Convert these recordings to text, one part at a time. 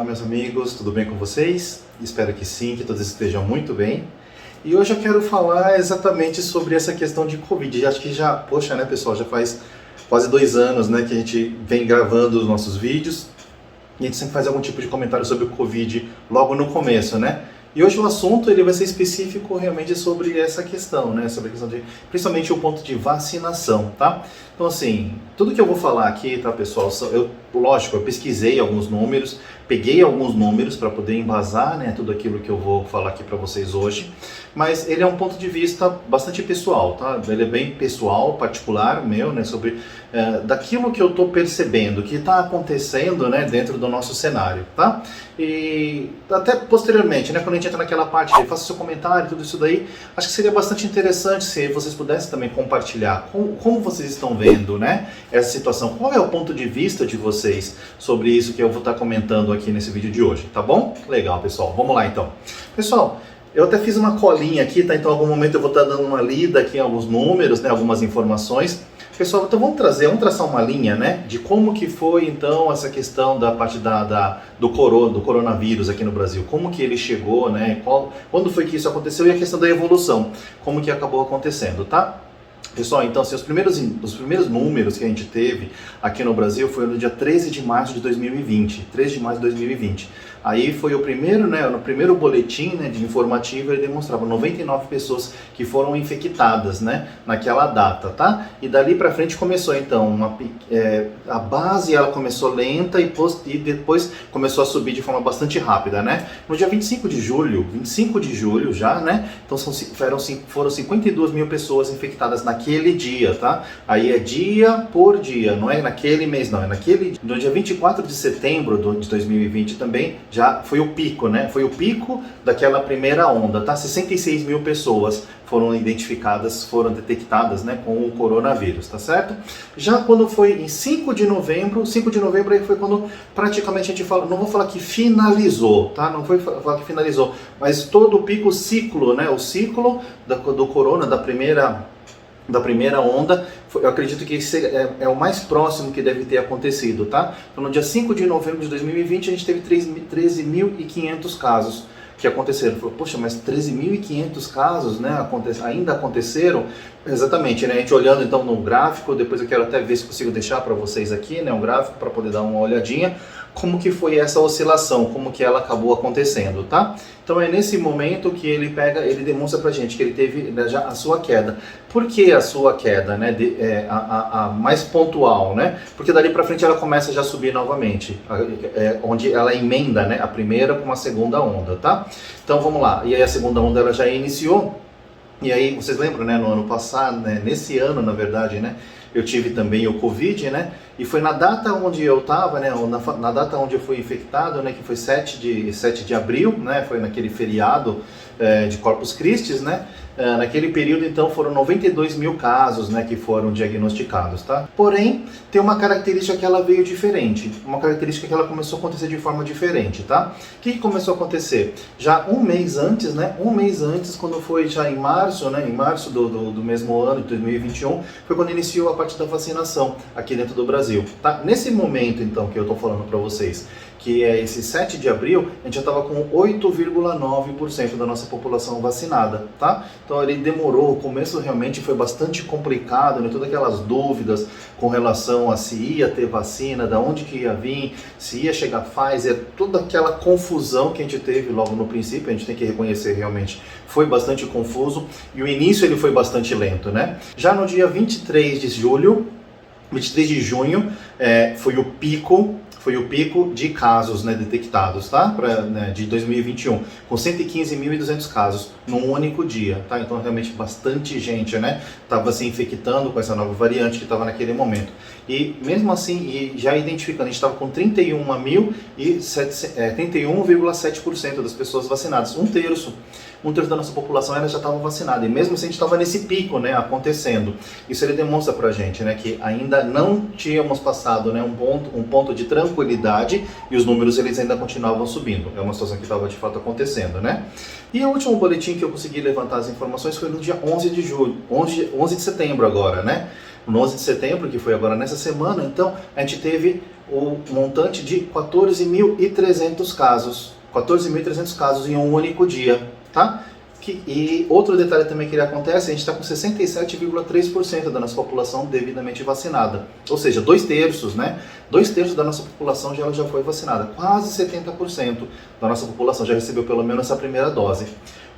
meus amigos, tudo bem com vocês? Espero que sim, que todos estejam muito bem. E hoje eu quero falar exatamente sobre essa questão de Covid. Acho que poxa, né, pessoal, já faz quase 2 anos, né, que a gente vem gravando os nossos vídeos e a gente sempre faz algum tipo de comentário sobre o Covid logo no começo, né? E hoje o assunto ele vai ser específico realmente sobre essa questão, né? Sobre a questão de, principalmente o ponto de vacinação, tá? Então assim, tudo que eu vou falar aqui, tá, pessoal, lógico, eu pesquisei alguns números, peguei alguns números para poder embasar, né, tudo aquilo que eu vou falar aqui para vocês hoje, mas ele é um ponto de vista bastante pessoal, tá? Ele é bem pessoal, particular meu, né, sobre daquilo que eu estou percebendo, que está acontecendo, né, dentro do nosso cenário, tá? E até posteriormente, né, quando a gente entra naquela parte de faça seu comentário, tudo isso daí, acho que seria bastante interessante se vocês pudessem também compartilhar como vocês estão vendo, né, essa situação, qual é o ponto de vista de vocês sobre isso que eu vou estar comentando aqui nesse vídeo de hoje, tá bom? Legal, pessoal, vamos lá então. Pessoal, eu até fiz uma colinha aqui, tá? Então, em algum momento eu vou estar dando uma lida aqui em alguns números, né, algumas informações. Pessoal, então vamos traçar uma linha, né, de como que foi então essa questão da parte do coronavírus aqui no Brasil, como que ele chegou, né, quando foi que isso aconteceu e a questão da evolução, como que acabou acontecendo, tá? Pessoal, então assim, os primeiros números que a gente teve aqui no Brasil foi no dia 13 de março de 2020, 13 de março de 2020. Aí foi o primeiro, né, no primeiro boletim, né, de informativo, ele demonstrava 99 pessoas que foram infectadas, né, naquela data, tá? E dali pra frente começou então, a base ela começou lenta e depois começou a subir de forma bastante rápida, né? No dia 25 de julho já, né, então foram 52 mil pessoas infectadas naquele dia, tá? Aí é dia por dia, não é naquele mês não, é naquele... No dia 24 de setembro de 2020 também, já foi o pico, né? Foi o pico daquela primeira onda, tá? 66 mil pessoas foram identificadas, foram detectadas, né, com o coronavírus, tá certo? Já quando foi em 5 de novembro aí foi quando praticamente a gente fala, não vou falar que finalizou, tá? Não foi falar que finalizou, mas todo o pico, o ciclo, né? O ciclo do corona, da primeira onda, eu acredito que é o mais próximo que deve ter acontecido, tá? Então, no dia 5 de novembro de 2020, a gente teve 13.500 casos que aconteceram. Falou, poxa, mas 13.500 casos, né, ainda aconteceram? Exatamente, né? A gente olhando então no gráfico, depois eu quero até ver se consigo deixar para vocês aqui, né, um gráfico para poder dar uma olhadinha, como que foi essa oscilação, como que ela acabou acontecendo, tá? Então é nesse momento que ele demonstra pra gente que ele teve, né, já a sua queda. Por que a sua queda, né, a mais pontual, né? Porque dali pra frente ela começa já a subir novamente, onde ela emenda, né, a primeira com a segunda onda, tá? Então vamos lá, e aí a segunda onda ela já iniciou, e aí vocês lembram, né, no ano passado, né, nesse ano na verdade, né, eu tive também o Covid, né? E foi na data onde eu estava, né? Na data onde eu fui infectado, né? Que foi 7 de abril, né? Foi naquele feriado de Corpus Christi, né? Naquele período, então, foram 92 mil casos, né? Que foram diagnosticados, tá? Porém, tem uma característica que ela veio diferente. Uma característica que ela começou a acontecer de forma diferente, tá? O que começou a acontecer? Já um mês antes, né? Um mês antes, quando foi já em março, né? Em março do mesmo ano, de 2021, foi quando iniciou a parte da vacinação aqui dentro do Brasil, tá? Nesse momento, então, que eu tô falando para vocês, que é esse 7 de abril, a gente já estava com 8,9% da nossa população vacinada, tá? Então ele demorou, o começo realmente foi bastante complicado, né? Todas aquelas dúvidas com relação a se ia ter vacina, da onde que ia vir, se ia chegar Pfizer, toda aquela confusão que a gente teve logo no princípio, a gente tem que reconhecer realmente, foi bastante confuso, e o início ele foi bastante lento, né? Já no dia 23 de junho, foi o pico de casos, né, detectados, tá? De 2021, com 115.200 casos num único dia, tá? Então realmente bastante gente, né, estava se infectando com essa nova variante que estava naquele momento. E mesmo assim, já identificando, a gente estava com 31,7% das pessoas vacinadas, um terço da nossa população ela já estava vacinada, e mesmo assim a gente estava nesse pico, né, acontecendo. Isso ele demonstra pra gente, né, que ainda não tínhamos passado, né, um ponto de tranquilidade, e os números eles ainda continuavam subindo. É uma situação que estava de fato acontecendo, né? E o último boletim que eu consegui levantar as informações foi no dia 11 de setembro agora, né? No 11 de setembro, que foi agora nessa semana, então a gente teve o montante de 14.300 casos. 14.300 casos em um único dia, tá? E outro detalhe também que acontece, a gente está com 67,3% da nossa população devidamente vacinada. Ou seja, 2/3, né? 2/3 da nossa população já foi vacinada. Quase 70% da nossa população já recebeu pelo menos essa primeira dose.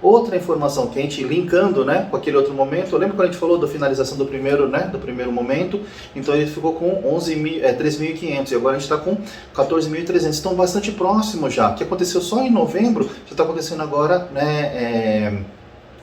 Outra informação quente, linkando, né, com aquele outro momento, lembra quando a gente falou da finalização do primeiro, né, do primeiro momento? Então ele ficou com 3.500 e agora a gente está com 14.300, então bastante próximo já. O que aconteceu só em novembro, já está acontecendo agora, né,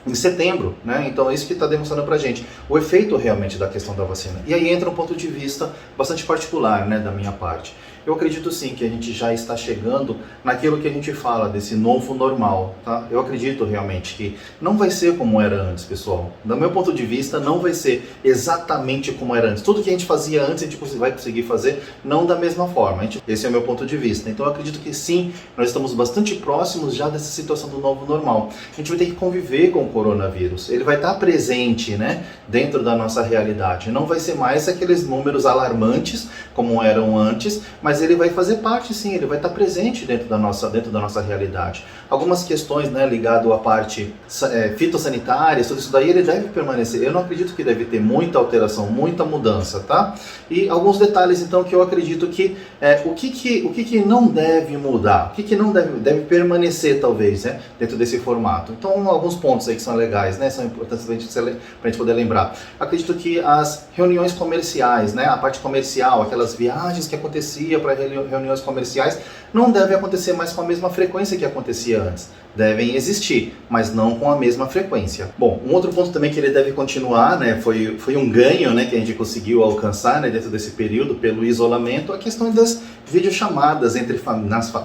em setembro, né? Então é isso que está demonstrando pra gente o efeito realmente da questão da vacina. E aí entra um ponto de vista bastante particular, né, da minha parte. Eu acredito sim que a gente já está chegando naquilo que a gente fala desse novo normal, tá? Eu acredito realmente que não vai ser como era antes, pessoal. Do meu ponto de vista, não vai ser exatamente como era antes. Tudo que a gente fazia antes, a gente vai conseguir fazer não da mesma forma. Esse é o meu ponto de vista. Então eu acredito que sim, nós estamos bastante próximos já dessa situação do novo normal. A gente vai ter que conviver com o coronavírus. Ele vai estar presente, né, dentro da nossa realidade. Não vai ser mais aqueles números alarmantes como eram antes, mas ele vai fazer parte sim, ele vai estar presente dentro da nossa realidade. Algumas questões, né, ligado à parte fitossanitária, tudo isso daí, ele deve permanecer. Eu não acredito que deve ter muita alteração, muita mudança, tá? E alguns detalhes, então, que eu acredito que o que não deve mudar, o que não deve permanecer, talvez, né, dentro desse formato. Então, alguns pontos aí que são legais, né, são importantes para a gente poder lembrar. Acredito que as reuniões comerciais, né, a parte comercial, aquelas viagens que acontecia para reuniões comerciais, não deve acontecer mais com a mesma frequência que acontecia antes. Devem existir, mas não com a mesma frequência. Bom, um outro ponto também que ele deve continuar, né, foi um ganho, né, que a gente conseguiu alcançar, né, dentro desse período, pelo isolamento, a questão das videochamadas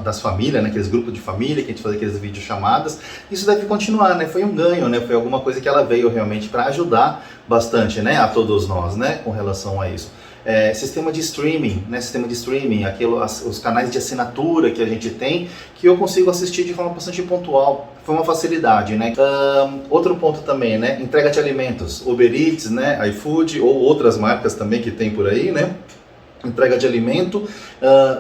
das famílias, né, aqueles grupos de família que a gente fazia aqueles videochamadas. Isso deve continuar, né, foi um ganho, né, foi alguma coisa que ela veio realmente para ajudar bastante, né, a todos nós, né, com relação a isso. Sistema de streaming, né? Sistema de streaming, os canais de assinatura que a gente tem, que eu consigo assistir de forma bastante pontual, foi uma facilidade, né? Outro ponto também, né? Entrega de alimentos, Uber Eats, né? iFood ou outras marcas também que tem por aí, né? Entrega de alimento,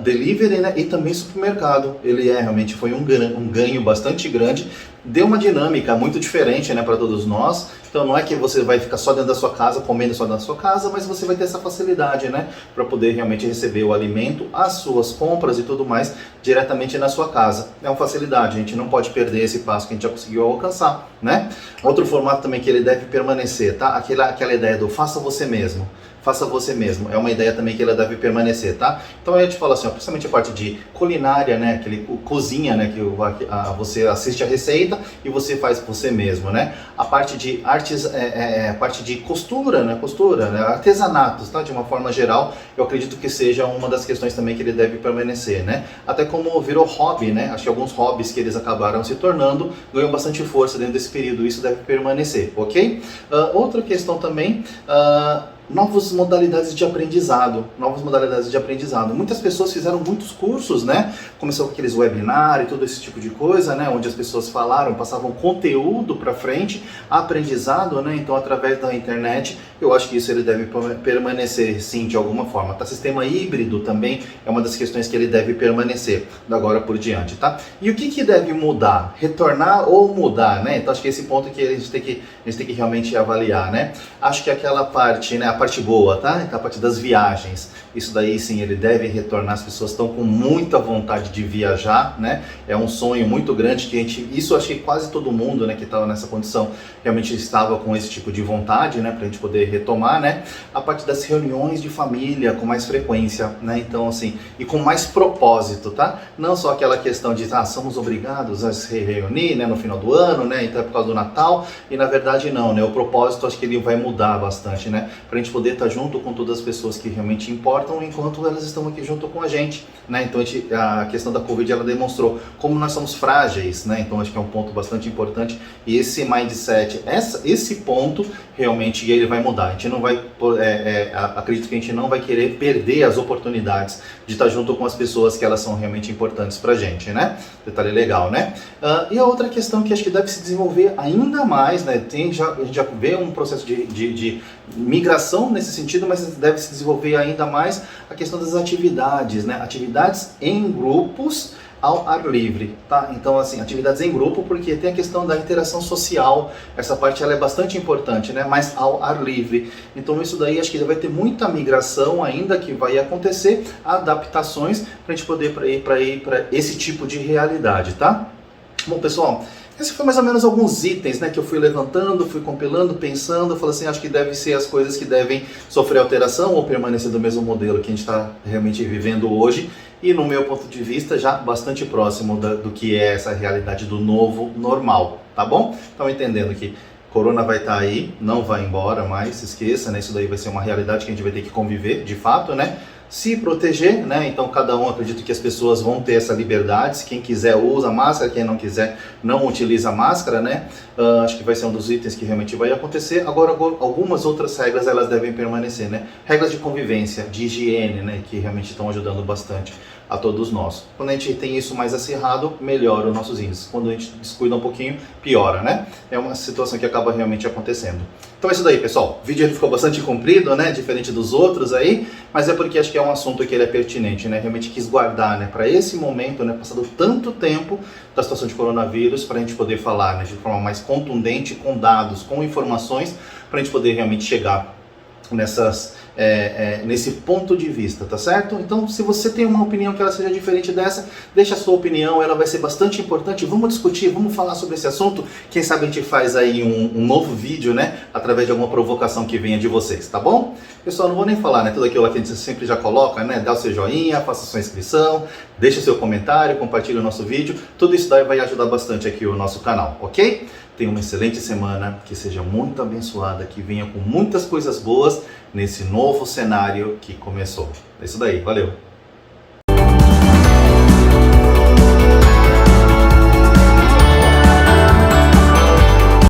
delivery, né? E também supermercado. Ele realmente foi um ganho bastante grande, deu uma dinâmica muito diferente, né, para todos nós. Então não é que você vai ficar só dentro da sua casa, comendo só dentro da sua casa, mas você vai ter essa facilidade, né, para poder realmente receber o alimento, as suas compras e tudo mais diretamente na sua casa. É uma facilidade, a gente não pode perder esse passo que a gente já conseguiu alcançar, né? Outro formato também que ele deve permanecer, tá? Aquela ideia do faça você mesmo. Faça você mesmo, é uma ideia também que ela deve permanecer, tá? Então eu te falo assim, ó, principalmente a parte de culinária, né, aquele cozinha, né, que você assiste a receita e você faz você mesmo, né? A parte de artes, a parte de costura, né, artesanatos, tá? De uma forma geral, eu acredito que seja uma das questões também que ele deve permanecer, né? Até como virou hobby, né? Acho que alguns hobbies que eles acabaram se tornando ganham bastante força dentro desse período, isso deve permanecer, ok? Outra questão também, novas modalidades de aprendizado, Muitas pessoas fizeram muitos cursos, né? Começou com aqueles webinars e todo esse tipo de coisa, né? Onde as pessoas passavam conteúdo para frente, aprendizado, né? Então, através da internet, eu acho que isso ele deve permanecer, sim, de alguma forma, tá? Sistema híbrido também é uma das questões que ele deve permanecer da agora por diante, tá? E o que deve mudar? Retornar ou mudar, né? Então, acho que esse ponto que a gente tem que realmente avaliar, né? Acho que aquela parte, né? A parte boa, tá? Então, a parte das viagens, isso daí sim, ele deve retornar, as pessoas estão com muita vontade de viajar, né? É um sonho muito grande que isso acho que quase todo mundo, né, que estava nessa condição, realmente estava com esse tipo de vontade, né, pra gente poder retomar, né? A parte das reuniões de família com mais frequência, né? Então, assim, e com mais propósito, tá? Não só aquela questão de, somos obrigados a se reunir, né, no final do ano, né? Então é por causa do Natal, e na verdade não, né? O propósito acho que ele vai mudar bastante, né? Pra gente poder estar junto com todas as pessoas que realmente importam enquanto elas estão aqui junto com a gente, né? Então a questão da Covid ela demonstrou como nós somos frágeis, né? Então acho que é um ponto bastante importante e esse mindset, esse ponto realmente ele vai mudar. A gente não vai, acredito que a gente não vai querer perder as oportunidades de estar junto com as pessoas que elas são realmente importantes pra gente, né? Detalhe legal, né? E a outra questão que acho que deve se desenvolver ainda mais, né? A gente já vê um processo de migração educação nesse sentido, mas deve se desenvolver ainda mais a questão das atividades, né? Atividades em grupos ao ar livre, tá? Então, assim, atividades em grupo, porque tem a questão da interação social, essa parte ela é bastante importante, né? Mas ao ar livre. Então, isso daí acho que vai ter muita migração ainda que vai acontecer, adaptações para a gente poder ir para esse tipo de realidade, tá? Bom, pessoal, esses foram mais ou menos alguns itens, né, que eu fui levantando, fui compilando, pensando, falei assim, acho que devem ser as coisas que devem sofrer alteração ou permanecer do mesmo modelo que a gente está realmente vivendo hoje, e no meu ponto de vista já bastante próximo do que é essa realidade do novo normal, tá bom? Estão entendendo que Corona vai estar aí, não vai embora mais, se esqueça, né, isso daí vai ser uma realidade que a gente vai ter que conviver, de fato, né? Se proteger, né? Então cada um, acredito que as pessoas vão ter essa liberdade. Se quem quiser usa máscara, quem não quiser não utiliza máscara, né? Acho que vai ser um dos itens que realmente vai acontecer. Agora algumas outras regras elas devem permanecer, né? Regras de convivência, de higiene, né? Que realmente estão ajudando bastante a todos nós. Quando a gente tem isso mais acirrado, melhora os nossos índices. Quando a gente descuida um pouquinho, piora, né? É uma situação que acaba realmente acontecendo. Então é isso daí, pessoal. O vídeo ele ficou bastante comprido, né? Diferente dos outros aí, mas é porque acho que é um assunto que ele é pertinente, né? Realmente quis guardar, né? Para esse momento, né? Passado tanto tempo da situação de coronavírus, para a gente poder falar, né? De forma mais contundente, com dados, com informações, para a gente poder realmente chegar nesse ponto de vista, tá certo? Então, se você tem uma opinião que ela seja diferente dessa, deixa a sua opinião, ela vai ser bastante importante. Vamos discutir, vamos falar sobre esse assunto. Quem sabe a gente faz aí um novo vídeo, né? Através de alguma provocação que venha de vocês, tá bom? Pessoal, não vou nem falar, né? Tudo aquilo que a gente sempre já coloca, né? Dá o seu joinha, faça sua inscrição, deixa o seu comentário, compartilhe o nosso vídeo. Tudo isso daí vai ajudar bastante aqui o nosso canal, ok? Tenha uma excelente semana, que seja muito abençoada, que venha com muitas coisas boas nesse novo cenário que começou. É isso daí, valeu!